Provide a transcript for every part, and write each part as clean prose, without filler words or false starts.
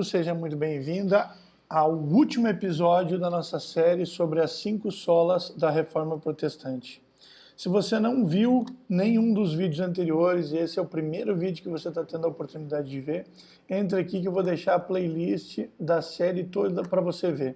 bem-vindo, seja muito bem-vinda ao último episódio da nossa série sobre as 5 solas da Reforma Protestante. Se você não viu nenhum dos vídeos anteriores e esse é o primeiro vídeo que você está tendo a oportunidade de ver, entre aqui que eu vou deixar a playlist da série toda para você ver.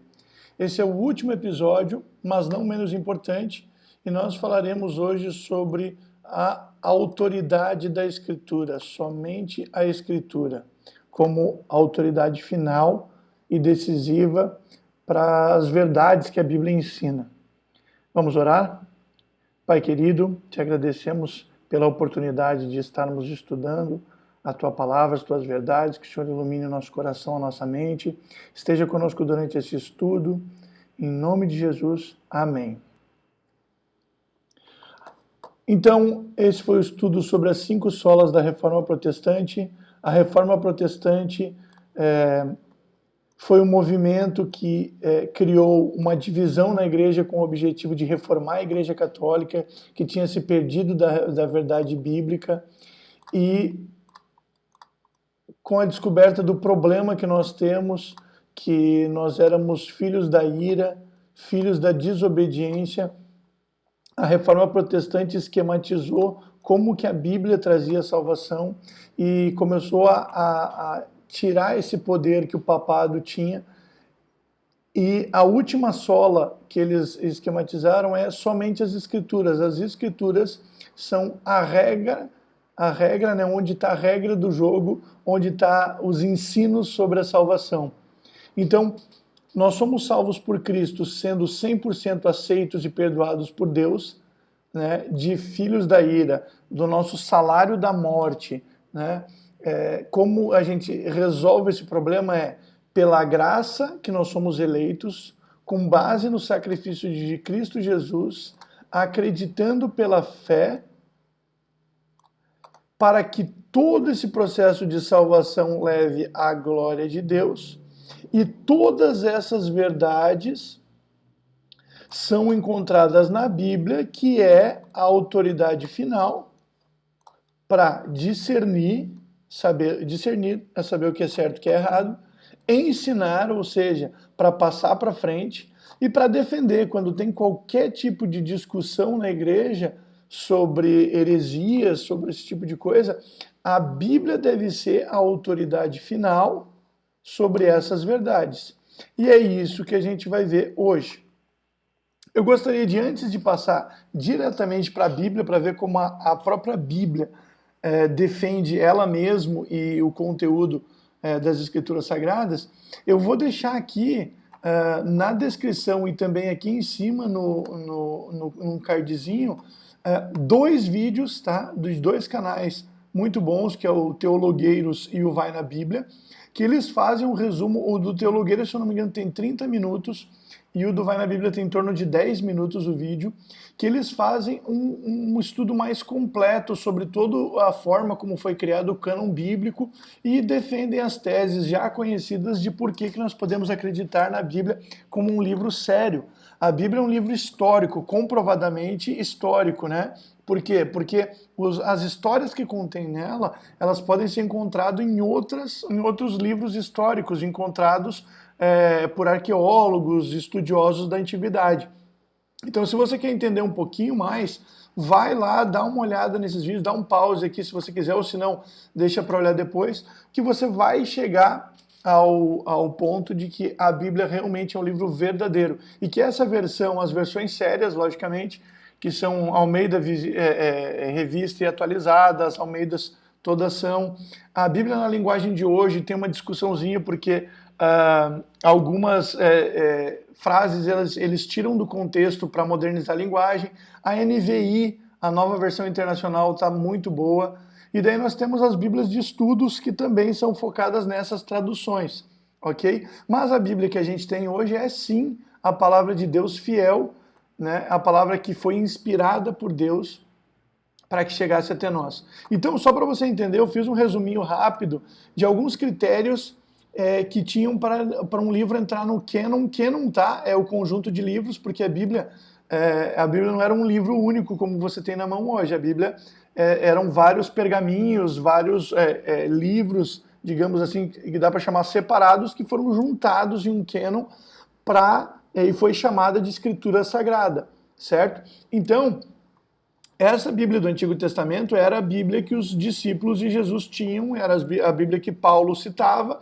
Esse é o último episódio, mas não menos importante, e nós falaremos hoje sobre a autoridade da Escritura, somente a Escritura, como autoridade final e decisiva para as verdades que a Bíblia ensina. Vamos orar? Pai querido, te agradecemos pela oportunidade de estarmos estudando a Tua Palavra, as Tuas verdades, que o Senhor ilumine o nosso coração, a nossa mente. Esteja conosco durante esse estudo. Em nome de Jesus, amém. Então, esse foi o estudo sobre as 5 solas da Reforma Protestante. A Reforma Protestante foi um movimento que criou uma divisão na igreja com o objetivo de reformar a Igreja Católica, que tinha se perdido da verdade bíblica, e com a descoberta do problema que nós temos, que nós éramos filhos da ira, filhos da desobediência, a Reforma Protestante esquematizou como que a Bíblia trazia salvação e começou a tirar esse poder que o papado tinha. E a última sola que eles esquematizaram é somente as Escrituras. As Escrituras são a regra, né, onde está a regra do jogo, onde está os ensinos sobre a salvação. Então, nós somos salvos por Cristo, sendo 100% aceitos e perdoados por Deus, né, de filhos da ira, do nosso salário da morte, né? Como a gente resolve esse problema é pela graça que nós somos eleitos, com base no sacrifício de Cristo Jesus, acreditando pela fé, para que todo esse processo de salvação leve à glória de Deus. E todas essas verdades são encontradas na Bíblia, que é a autoridade final para discernir é saber o que é certo e o que é errado, ensinar, ou seja, para passar para frente, e para defender quando tem qualquer tipo de discussão na igreja sobre heresias, sobre esse tipo de coisa, a Bíblia deve ser a autoridade final sobre essas verdades. E é isso que a gente vai ver hoje. Eu gostaria de, antes de passar diretamente para a Bíblia, para ver como a própria Bíblia defende ela mesma e o conteúdo das Escrituras Sagradas, eu vou deixar aqui na descrição e também aqui em cima no cardzinho 2 vídeos, tá, dos 2 canais muito bons, que é o Teologueiros e o Vai na Bíblia, que eles fazem um resumo. O do Teologueiros, se eu não me engano, tem 30 minutos, e o do Vai na Bíblia tem em torno de 10 minutos o vídeo, que eles fazem um estudo mais completo sobre toda a forma como foi criado o cânon bíblico e defendem as teses já conhecidas de por que nós podemos acreditar na Bíblia como um livro sério. A Bíblia é um livro histórico, comprovadamente histórico, né? Por quê? Porque as histórias que contém nela, elas podem ser encontradas em outros livros históricos, encontrados por arqueólogos, estudiosos da antiguidade. Então, se você quer entender um pouquinho mais, vai lá, dá uma olhada nesses vídeos, dá um pause aqui se você quiser, ou se não, deixa para olhar depois, que você vai chegar ao ponto de que a Bíblia realmente é um livro verdadeiro. E que essa versão, as versões sérias, logicamente, que são Almeida revista e atualizadas, Almeidas todas são. A Bíblia na linguagem de hoje tem uma discussãozinha, porque algumas frases eles tiram do contexto para modernizar a linguagem. A NVI, a Nova Versão Internacional, está muito boa. E daí nós temos as Bíblias de estudos, que também são focadas nessas traduções, ok? Mas a Bíblia que a gente tem hoje é sim a palavra de Deus fiel, né? A palavra que foi inspirada por Deus para que chegasse até nós. Então, só para você entender, eu fiz um resuminho rápido de alguns critérios que tinham para um livro entrar no Canon. Canon, tá? É o conjunto de livros, porque a Bíblia não era um livro único como você tem na mão hoje. A Bíblia eram vários pergaminhos, vários livros digamos assim, que dá para chamar separados, que foram juntados em um cânon e foi chamada de Escritura Sagrada, certo? Então, essa Bíblia do Antigo Testamento era a Bíblia que os discípulos de Jesus tinham, era a Bíblia que Paulo citava,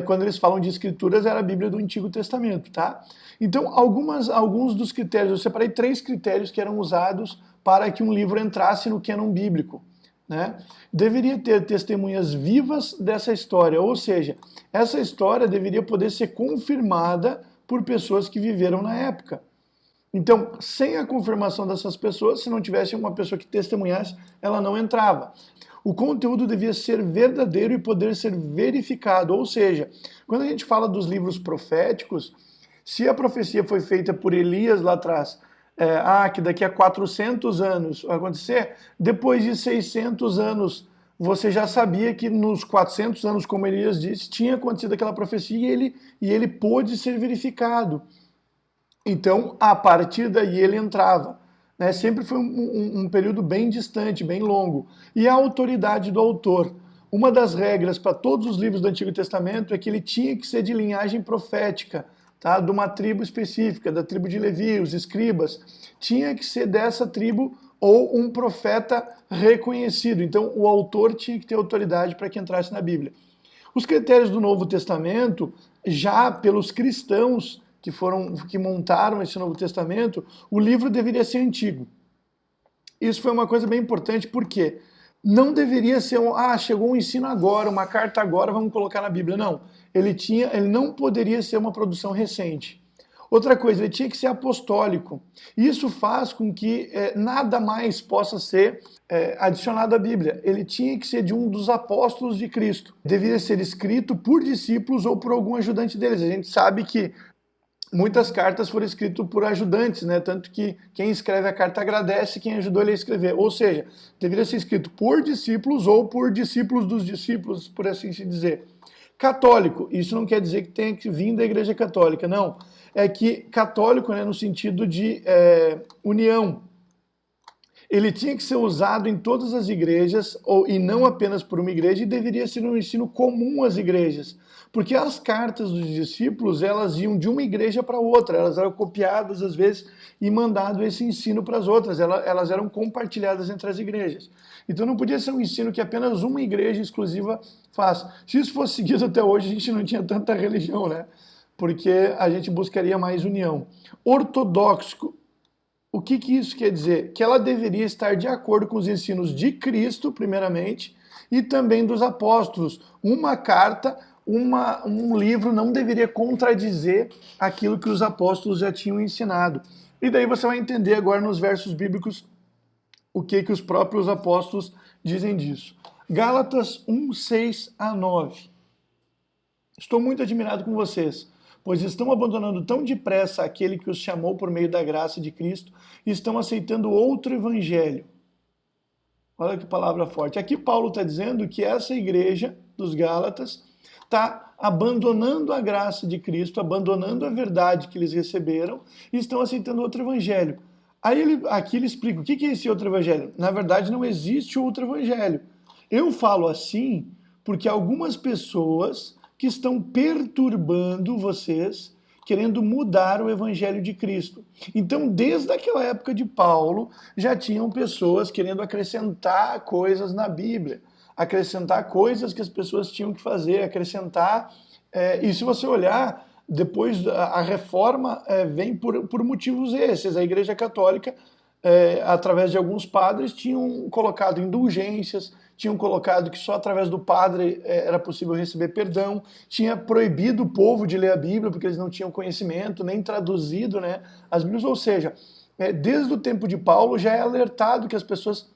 quando eles falam de Escrituras, era a Bíblia do Antigo Testamento, tá? Então, alguns dos critérios, eu separei 3 critérios que eram usados para que um livro entrasse no cânon bíblico, né? Deveria ter testemunhas vivas dessa história, ou seja, essa história deveria poder ser confirmada por pessoas que viveram na época. Então, sem a confirmação dessas pessoas, se não tivesse uma pessoa que testemunhasse, ela não entrava. O conteúdo devia ser verdadeiro e poder ser verificado, ou seja, quando a gente fala dos livros proféticos, se a profecia foi feita por Elias lá atrás, que daqui a 400 anos vai acontecer, depois de 600 anos, você já sabia que nos 400 anos, como Elias disse, tinha acontecido aquela profecia e ele pôde ser verificado. Então, a partir daí ele entrava. Né? Sempre foi um período bem distante, bem longo. E a autoridade do autor. Uma das regras para todos os livros do Antigo Testamento é que ele tinha que ser de linhagem profética, tá? De uma tribo específica, da tribo de Levi, os escribas. Tinha que ser dessa tribo ou um profeta reconhecido. Então, o autor tinha que ter autoridade para que entrasse na Bíblia. Os critérios do Novo Testamento, já pelos cristãos que montaram esse Novo Testamento, o livro deveria ser antigo. Isso foi uma coisa bem importante, porque não deveria ser chegou um ensino agora, uma carta agora, vamos colocar na Bíblia. Não, ele não poderia ser uma produção recente. Outra coisa, ele tinha que ser apostólico. Isso faz com que nada mais possa ser adicionado à Bíblia. Ele tinha que ser de um dos apóstolos de Cristo. Deveria ser escrito por discípulos ou por algum ajudante deles. A gente sabe que muitas cartas foram escritas por ajudantes, né? Tanto que quem escreve a carta agradece quem ajudou ele a escrever. Ou seja, deveria ser escrito por discípulos ou por discípulos dos discípulos, por assim se dizer. Católico, isso não quer dizer que tenha que vir da Igreja Católica, não. É que católico, né, no sentido de união. Ele tinha que ser usado em todas as igrejas, e não apenas por uma igreja, e deveria ser um ensino comum às igrejas. Porque as cartas dos discípulos, elas iam de uma igreja para outra, elas eram copiadas às vezes e mandado esse ensino para as outras, elas eram compartilhadas entre as igrejas. Então não podia ser um ensino que apenas uma igreja exclusiva faz. Se isso fosse seguido até hoje, a gente não tinha tanta religião, né? Porque a gente buscaria mais união. Ortodoxo. O que isso quer dizer? Que ela deveria estar de acordo com os ensinos de Cristo, primeiramente, e também dos apóstolos. Uma carta, um livro não deveria contradizer aquilo que os apóstolos já tinham ensinado. E daí você vai entender agora nos versos bíblicos o que os próprios apóstolos dizem disso. Gálatas 1, 6 a 9. Estou muito admirado com vocês, pois estão abandonando tão depressa aquele que os chamou por meio da graça de Cristo e estão aceitando outro evangelho. Olha que palavra forte. Aqui Paulo está dizendo que essa igreja dos Gálatas está abandonando a graça de Cristo, abandonando a verdade que eles receberam e estão aceitando outro evangelho. Aí aqui ele explica o que é esse outro evangelho. Na verdade, não existe outro evangelho. Eu falo assim porque algumas pessoas que estão perturbando vocês, querendo mudar o evangelho de Cristo. Então, desde aquela época de Paulo, já tinham pessoas querendo acrescentar coisas na Bíblia, acrescentar coisas que as pessoas tinham que fazer, acrescentar. E se você olhar, depois a reforma vem por motivos esses. A Igreja Católica, através de alguns padres, tinham colocado indulgências, tinham colocado que só através do padre era possível receber perdão, tinha proibido o povo de ler a Bíblia porque eles não tinham conhecimento, nem traduzido, né, as Bíblias. Ou seja, desde o tempo de Paulo já é alertado que as pessoas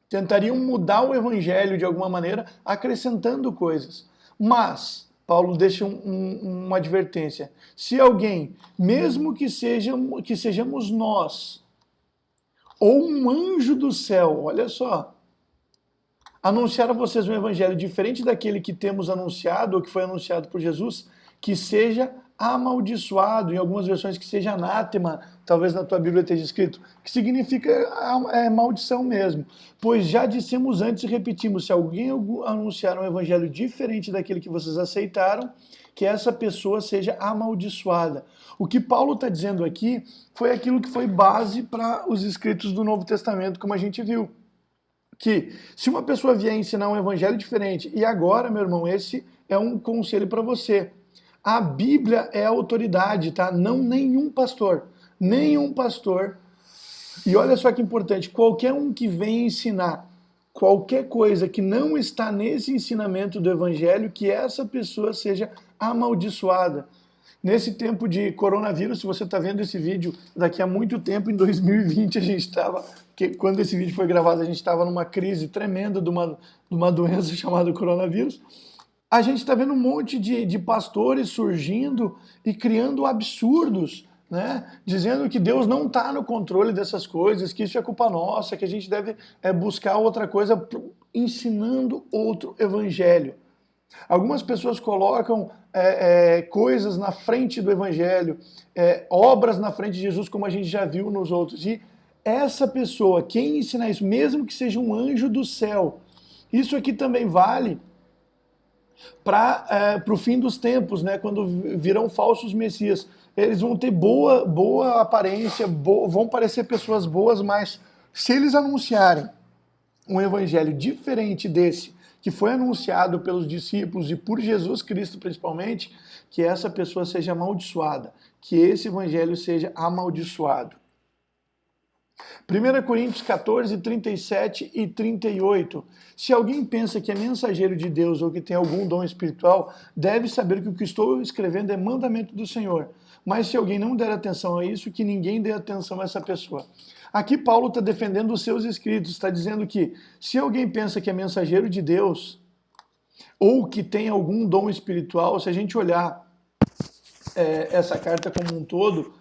tentariam mudar o evangelho de alguma maneira, acrescentando coisas. Mas Paulo deixa uma advertência. Se alguém, mesmo que sejamos nós, ou um anjo do céu, olha só, anunciar a vocês um evangelho diferente daquele que temos anunciado, ou que foi anunciado por Jesus, que seja amaldiçoado, em algumas versões que seja anátema, talvez na tua Bíblia esteja escrito, que significa maldição mesmo. Pois já dissemos antes e repetimos, se alguém anunciar um evangelho diferente daquele que vocês aceitaram, que essa pessoa seja amaldiçoada. O que Paulo está dizendo aqui foi aquilo que foi base para os escritos do Novo Testamento, como a gente viu. Que se uma pessoa vier ensinar um evangelho diferente, e agora, meu irmão, esse é um conselho para você. A Bíblia é a autoridade, tá? Não nenhum pastor. Nenhum pastor. E olha só que importante, qualquer um que vem ensinar qualquer coisa que não está nesse ensinamento do evangelho, que essa pessoa seja amaldiçoada. Nesse tempo de coronavírus, se você está vendo esse vídeo daqui a muito tempo, em 2020 a gente estava, quando esse vídeo foi gravado, a gente estava numa crise tremenda de uma doença chamada coronavírus. A gente está vendo um monte de pastores surgindo e criando absurdos, né? Dizendo que Deus não está no controle dessas coisas, que isso é culpa nossa, que a gente deve buscar outra coisa, ensinando outro evangelho. Algumas pessoas colocam coisas na frente do evangelho, obras na frente de Jesus, como a gente já viu nos outros. E essa pessoa, quem ensina isso, mesmo que seja um anjo do céu, isso aqui também vale para o fim dos tempos, né, quando virão falsos messias. Eles vão ter boa aparência, vão parecer pessoas boas, mas se eles anunciarem um evangelho diferente desse, que foi anunciado pelos discípulos e por Jesus Cristo principalmente, que essa pessoa seja amaldiçoada, que esse evangelho seja amaldiçoado. 1 Coríntios 14, 37 e 38. Se alguém pensa que é mensageiro de Deus ou que tem algum dom espiritual, deve saber que o que estou escrevendo é mandamento do Senhor. Mas se alguém não der atenção a isso, que ninguém dê atenção a essa pessoa. Aqui Paulo está defendendo os seus escritos, está dizendo que se alguém pensa que é mensageiro de Deus ou que tem algum dom espiritual, se a gente olhar essa carta como um todo,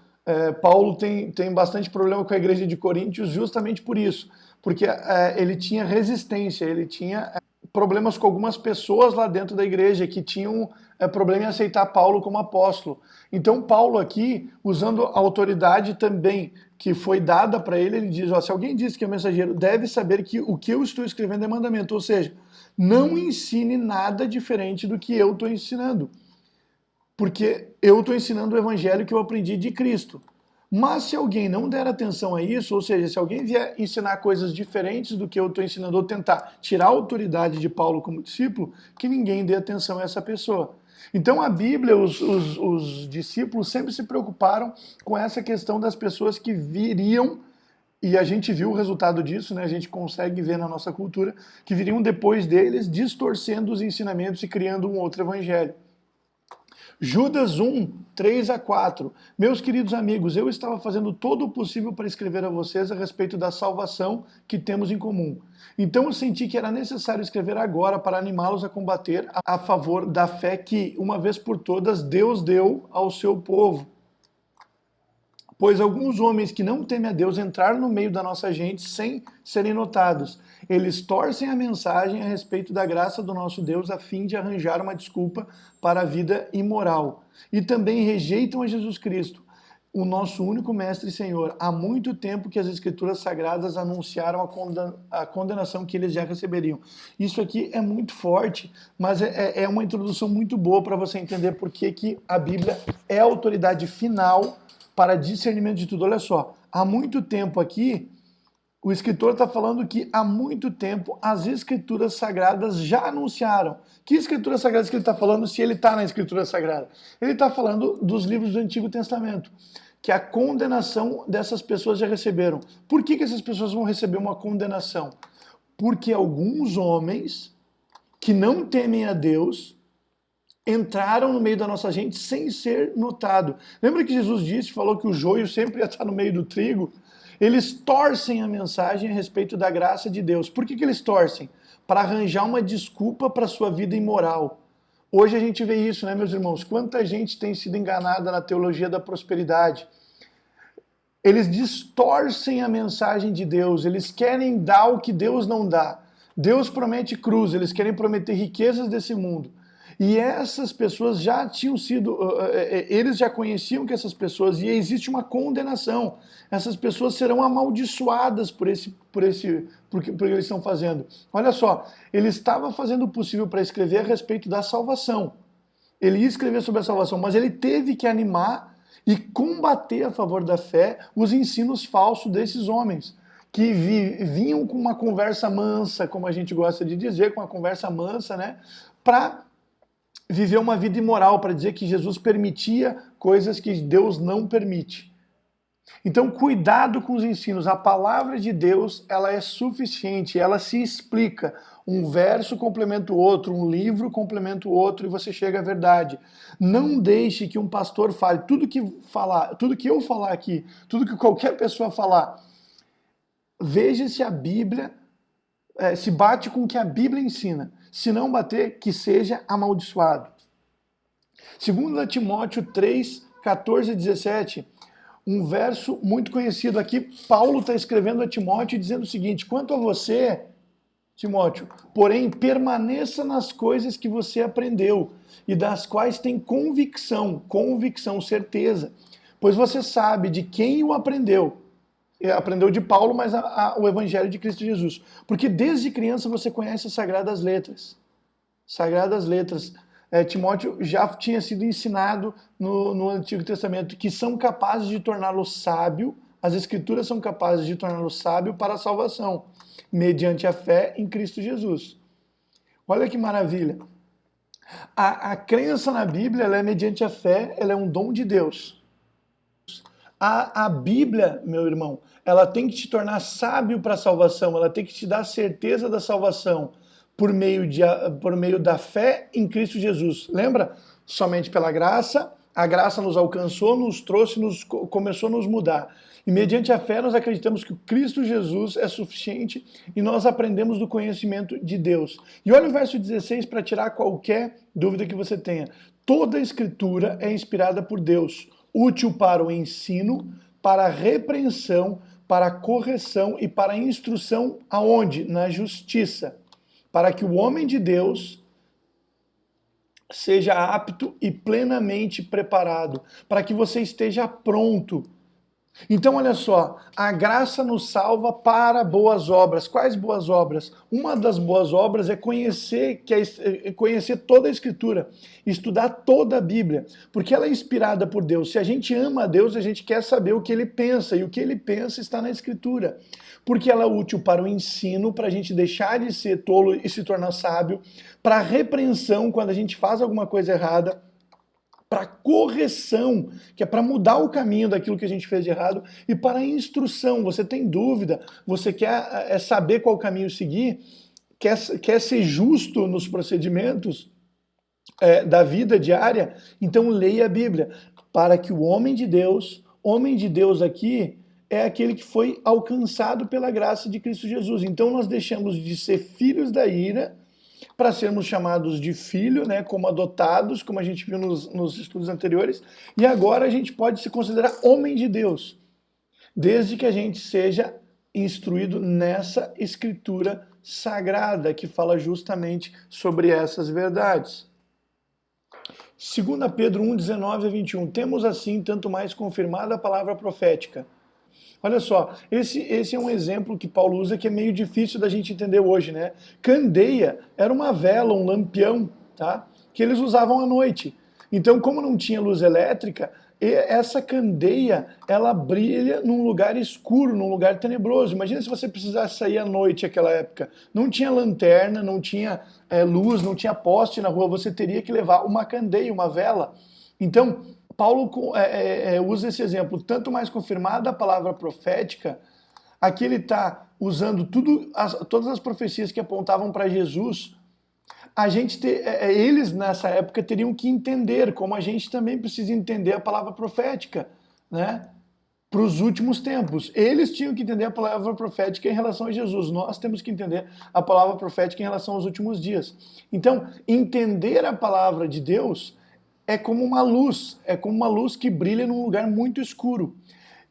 Paulo tem bastante problema com a igreja de Coríntios justamente por isso, porque ele tinha resistência, ele tinha problemas com algumas pessoas lá dentro da igreja que tinham problema em aceitar Paulo como apóstolo. Então Paulo aqui, usando a autoridade também que foi dada para ele, ele diz, se alguém diz que é mensageiro, deve saber que o que eu estou escrevendo é mandamento, ou seja, não ensine nada diferente do que eu estou ensinando. Porque eu estou ensinando o evangelho que eu aprendi de Cristo. Mas se alguém não der atenção a isso, ou seja, se alguém vier ensinar coisas diferentes do que eu estou ensinando, ou tentar tirar a autoridade de Paulo como discípulo, que ninguém dê atenção a essa pessoa. Então a Bíblia, os discípulos sempre se preocuparam com essa questão das pessoas que viriam, e a gente viu o resultado disso, né? A gente consegue ver na nossa cultura, que viriam depois deles distorcendo os ensinamentos e criando um outro evangelho. Judas 1, 3 a 4. Meus queridos amigos, eu estava fazendo todo o possível para escrever a vocês a respeito da salvação que temos em comum. Então eu senti que era necessário escrever agora para animá-los a combater a favor da fé que, uma vez por todas, Deus deu ao seu povo. Pois alguns homens que não temem a Deus entraram no meio da nossa gente sem serem notados. Eles torcem a mensagem a respeito da graça do nosso Deus a fim de arranjar uma desculpa para a vida imoral. E também rejeitam a Jesus Cristo, o nosso único mestre e Senhor. Há muito tempo que as Escrituras Sagradas anunciaram a condenação que eles já receberiam. Isso aqui é muito forte, mas é uma introdução muito boa para você entender por que a Bíblia é a autoridade final para discernimento de tudo. Olha só, há muito tempo aqui, o escritor está falando que há muito tempo as Escrituras Sagradas já anunciaram. Que Escrituras Sagradas que ele está falando se ele está na Escritura Sagrada? Ele está falando dos livros do Antigo Testamento, que a condenação dessas pessoas já receberam. Por que essas pessoas vão receber uma condenação? Porque alguns homens que não temem a Deus entraram no meio da nossa gente sem ser notado. Lembra que Jesus falou que o joio sempre ia estar no meio do trigo? Eles torcem a mensagem a respeito da graça de Deus. Por que eles torcem? Para arranjar uma desculpa para a sua vida imoral. Hoje a gente vê isso, né, meus irmãos? Quanta gente tem sido enganada na teologia da prosperidade. Eles distorcem a mensagem de Deus. Eles querem dar o que Deus não dá. Deus promete cruz, eles querem prometer riquezas desse mundo. E essas pessoas já tinham sido, eles já conheciam que essas pessoas, e existe uma condenação. Essas pessoas serão amaldiçoadas por que eles estão fazendo. Olha só, ele estava fazendo o possível para escrever a respeito da salvação. Ele ia escrever sobre a salvação, mas ele teve que animar e combater a favor da fé os ensinos falsos desses homens, que vinham com uma conversa mansa, como a gente gosta de dizer, com uma conversa mansa, né, para viver uma vida imoral, para dizer que Jesus permitia coisas que Deus não permite. Então, cuidado com os ensinos. A palavra de Deus, ela é suficiente, ela se explica. Um verso complementa o outro, um livro complementa o outro e você chega à verdade. Não deixe que um pastor fale tudo que eu falar aqui, tudo que qualquer pessoa falar. Veja se a Bíblia se bate com o que a Bíblia ensina. Se não bater, que seja amaldiçoado. 2 Timóteo 3, 14 e 17, um verso muito conhecido aqui. Paulo está escrevendo a Timóteo dizendo o seguinte: quanto a você, Timóteo, porém, permaneça nas coisas que você aprendeu e das quais tem convicção, certeza, pois você sabe de quem o aprendeu. Aprendeu de Paulo, mas o Evangelho de Cristo Jesus. Porque desde criança você conhece as Sagradas Letras. Sagradas Letras. Timóteo já tinha sido ensinado no Antigo Testamento que são capazes de torná-lo sábio, as Escrituras são capazes de torná-lo sábio para a salvação, mediante a fé em Cristo Jesus. Olha que maravilha. A crença na Bíblia, ela é mediante a fé, ela é um dom de Deus. A Bíblia, meu irmão, ela tem que te tornar sábio para a salvação, ela tem que te dar certeza da salvação por meio da fé em Cristo Jesus. Lembra? Somente pela graça, a graça nos alcançou, nos trouxe, começou a nos mudar. E mediante a fé nós acreditamos que o Cristo Jesus é suficiente e nós aprendemos do conhecimento de Deus. E olha o verso 16 para tirar qualquer dúvida que você tenha. Toda a Escritura é inspirada por Deus, útil para o ensino, para a repreensão, para a correção e para a instrução aonde? Na justiça, para que o homem de Deus seja apto e plenamente preparado, para que você esteja pronto. Então, olha só, a graça nos salva para boas obras. Quais boas obras? Uma das boas obras é conhecer toda a Escritura, estudar toda a Bíblia, porque ela é inspirada por Deus. Se a gente ama a Deus, a gente quer saber o que Ele pensa, e o que Ele pensa está na Escritura. Porque ela é útil para o ensino, para a gente deixar de ser tolo e se tornar sábio, para a repreensão, quando a gente faz alguma coisa errada, para correção, que é para mudar o caminho daquilo que a gente fez de errado, e para instrução. Você tem dúvida, você quer saber qual caminho seguir, quer ser justo nos procedimentos da vida diária, então leia a Bíblia, para que o homem de Deus aqui é aquele que foi alcançado pela graça de Cristo Jesus. Então nós deixamos de ser filhos da ira para sermos chamados de filho, né, como adotados, como a gente viu nos estudos anteriores, e agora a gente pode se considerar homem de Deus, desde que a gente seja instruído nessa Escritura sagrada, que fala justamente sobre essas verdades. 2 Pedro 1, 19 a 21, temos assim tanto mais confirmada a palavra profética. Olha só, esse é um exemplo que Paulo usa que é meio difícil da gente entender hoje, né? Candeia era uma vela, um lampião, tá? Que eles usavam à noite. Então, como não tinha luz elétrica, essa candeia, ela brilha num lugar escuro, num lugar tenebroso. Imagina se você precisasse sair à noite naquela época. Não tinha lanterna, não tinha luz, não tinha poste na rua, você teria que levar uma candeia, uma vela. Então, Paulo usa esse exemplo, tanto mais confirmada a palavra profética, aqui ele está usando todas as profecias que apontavam para Jesus. Eles nessa época teriam que entender, como a gente também precisa entender a palavra profética, né? Para os últimos tempos. Eles tinham que entender a palavra profética em relação a Jesus. Nós temos que entender a palavra profética em relação aos últimos dias. Então, entender a palavra de Deus é como uma luz que brilha num lugar muito escuro.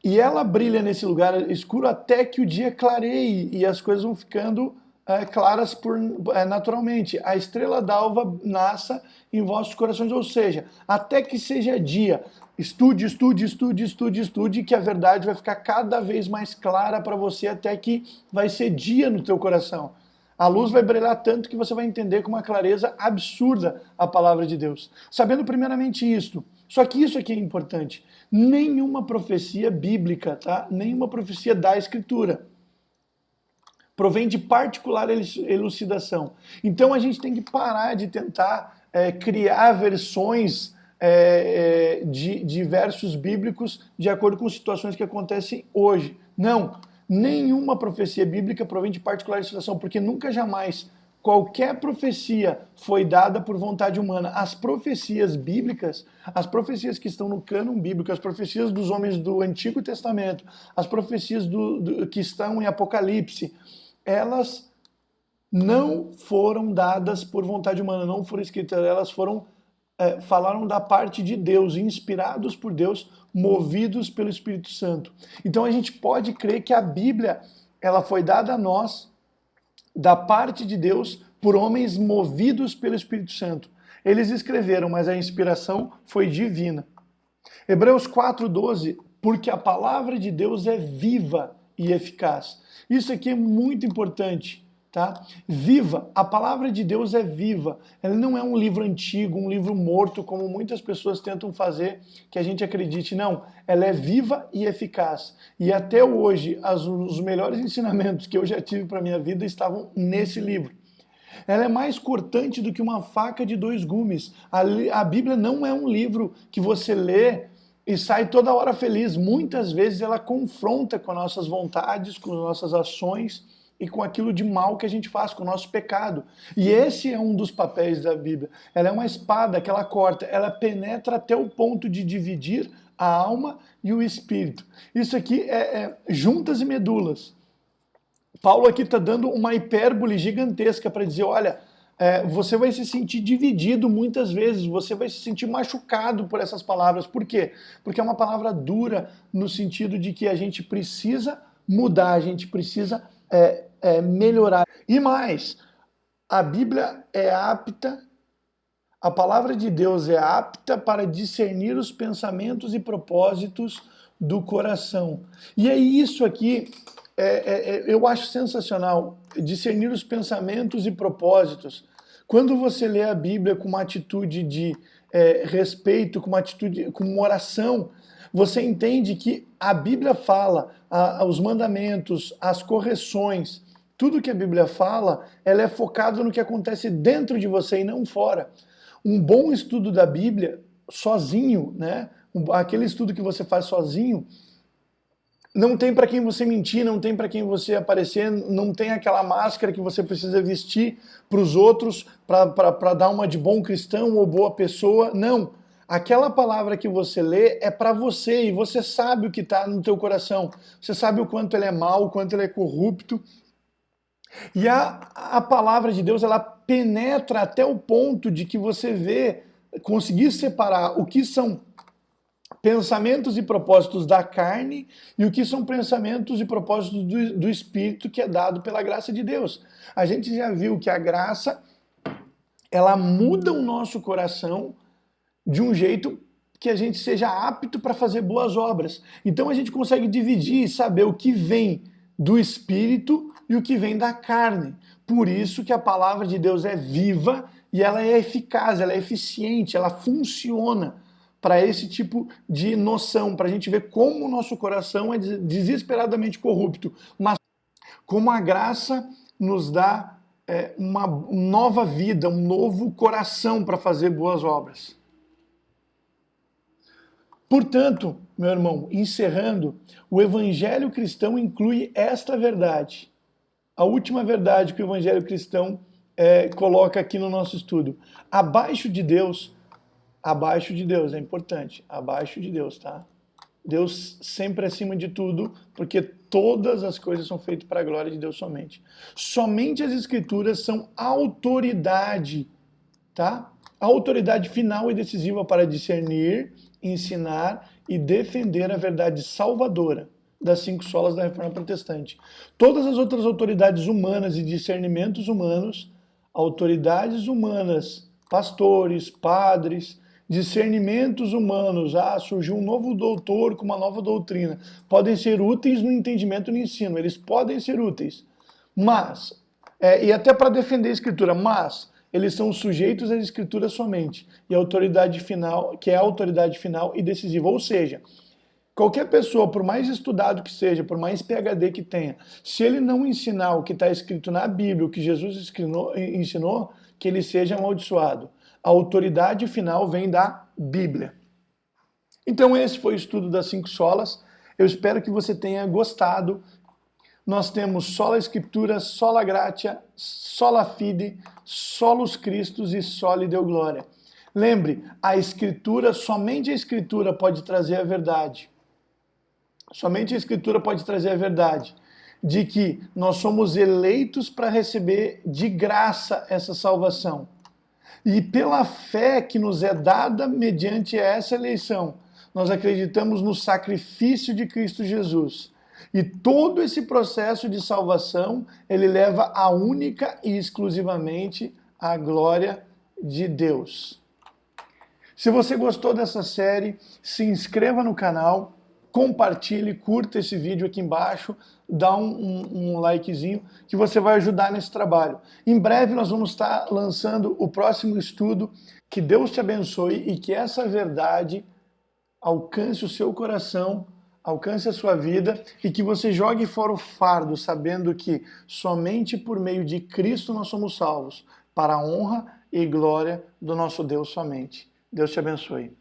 E ela brilha nesse lugar escuro até que o dia clareie e as coisas vão ficando claras naturalmente. A estrela d'alva nasça em vossos corações, ou seja, até que seja dia. Estude, estude, estude, estude, estude, que a verdade vai ficar cada vez mais clara para você até que vai ser dia no teu coração. A luz vai brilhar tanto que você vai entender com uma clareza absurda a palavra de Deus. Sabendo primeiramente isto. Só que isso aqui é importante. Nenhuma profecia bíblica, tá? Nenhuma profecia da Escritura provém de particular elucidação. Então a gente tem que parar de tentar criar versões de versos bíblicos de acordo com situações que acontecem hoje. Não, nenhuma profecia bíblica provém de particular elucidação, porque nunca jamais qualquer profecia foi dada por vontade humana. As profecias bíblicas, as profecias que estão no cânon bíblico, as profecias dos homens do Antigo Testamento, as profecias que estão em Apocalipse, elas não foram dadas por vontade humana, não foram escritas, elas falaram da parte de Deus, inspirados por Deus, movidos pelo Espírito Santo. Então a gente pode crer que a Bíblia, ela foi dada a nós, da parte de Deus, por homens movidos pelo Espírito Santo. Eles escreveram, mas a inspiração foi divina. Hebreus 4:12, porque a palavra de Deus é viva e eficaz. Isso aqui é muito importante, tá? Viva, a palavra de Deus é viva. Ela não é um livro antigo, um livro morto, como muitas pessoas tentam fazer que a gente acredite. Não, ela é viva e eficaz. E até hoje, os melhores ensinamentos que eu já tive para minha vida estavam nesse livro. Ela é mais cortante do que uma faca de 2 gumes. A Bíblia não é um livro que você lê e sai toda hora feliz. Muitas vezes ela confronta com as nossas vontades, com as nossas ações e com aquilo de mal que a gente faz, com o nosso pecado. E esse é um dos papéis da Bíblia. Ela é uma espada que ela corta, ela penetra até o ponto de dividir a alma e o espírito. Isso aqui é juntas e medulas. Paulo aqui está dando uma hipérbole gigantesca para dizer, olha, você vai se sentir dividido muitas vezes, você vai se sentir machucado por essas palavras. Por quê? Porque é uma palavra dura no sentido de que a gente precisa mudar, a gente precisa melhorar. E mais, a Bíblia é apta, a palavra de Deus é apta para discernir os pensamentos e propósitos do coração. E é isso aqui, eu acho sensacional, discernir os pensamentos e propósitos. Quando você lê a Bíblia com uma atitude de respeito, com uma atitude, com uma oração, você entende que a Bíblia fala, os mandamentos, as correções, tudo que a Bíblia fala, ela é focada no que acontece dentro de você e não fora. Um bom estudo da Bíblia, sozinho, né? Aquele estudo que você faz sozinho, não tem para quem você mentir, não tem para quem você aparecer, não tem aquela máscara que você precisa vestir para os outros, para dar uma de bom cristão ou boa pessoa. Não. Aquela palavra que você lê é para você e você sabe o que está no teu coração. Você sabe o quanto ele é mau, o quanto ele é corrupto. E a palavra de Deus, ela penetra até o ponto de que você conseguir separar o que são pensamentos e propósitos da carne e o que são pensamentos e propósitos do Espírito, que é dado pela graça de Deus. A gente já viu que a graça, ela muda o nosso coração de um jeito que a gente seja apto para fazer boas obras. Então a gente consegue dividir e saber o que vem do Espírito e o que vem da carne. Por isso que a palavra de Deus é viva e ela é eficaz, ela é eficiente, ela funciona para esse tipo de noção, para a gente ver como o nosso coração é desesperadamente corrupto, mas como a graça nos dá uma nova vida, um novo coração para fazer boas obras. Portanto, meu irmão, encerrando, o evangelho cristão inclui esta verdade. A última verdade que o evangelho cristão coloca aqui no nosso estudo. Abaixo de Deus, é importante, abaixo de Deus, tá? Deus sempre acima de tudo, porque todas as coisas são feitas para a glória de Deus somente. Somente as Escrituras são autoridade, tá? A autoridade final e decisiva para discernir, ensinar e defender a verdade salvadora das 5 solas da Reforma Protestante. Todas as outras autoridades humanas e discernimentos humanos, autoridades humanas, pastores, padres, discernimentos humanos, surgiu um novo doutor com uma nova doutrina, podem ser úteis no entendimento e no ensino, eles podem ser úteis, mas, e até para defender a Escritura, mas eles são sujeitos à Escritura somente, e a autoridade final, que é a autoridade final e decisiva, ou seja, qualquer pessoa, por mais estudado que seja, por mais PhD que tenha, se ele não ensinar o que está escrito na Bíblia, o que Jesus ensinou, que ele seja amaldiçoado. A autoridade final vem da Bíblia. Então esse foi o estudo das 5 solas. Eu espero que você tenha gostado. Nós temos sola Escritura, sola gratia, sola fide, solus Christus e soli Deo gloria. Lembre, a Escritura, somente a Escritura pode trazer a verdade. Somente a Escritura pode trazer a verdade de que nós somos eleitos para receber de graça essa salvação. E pela fé que nos é dada mediante essa eleição, nós acreditamos no sacrifício de Cristo Jesus. E todo esse processo de salvação, ele leva a única e exclusivamente à glória de Deus. Se você gostou dessa série, se inscreva no canal, compartilhe, curta esse vídeo aqui embaixo, dá um likezinho, que você vai ajudar nesse trabalho. Em breve nós vamos estar lançando o próximo estudo. Que Deus te abençoe e que essa verdade alcance o seu coração, alcance a sua vida e que você jogue fora o fardo, sabendo que somente por meio de Cristo nós somos salvos, para a honra e glória do nosso Deus somente. Deus te abençoe.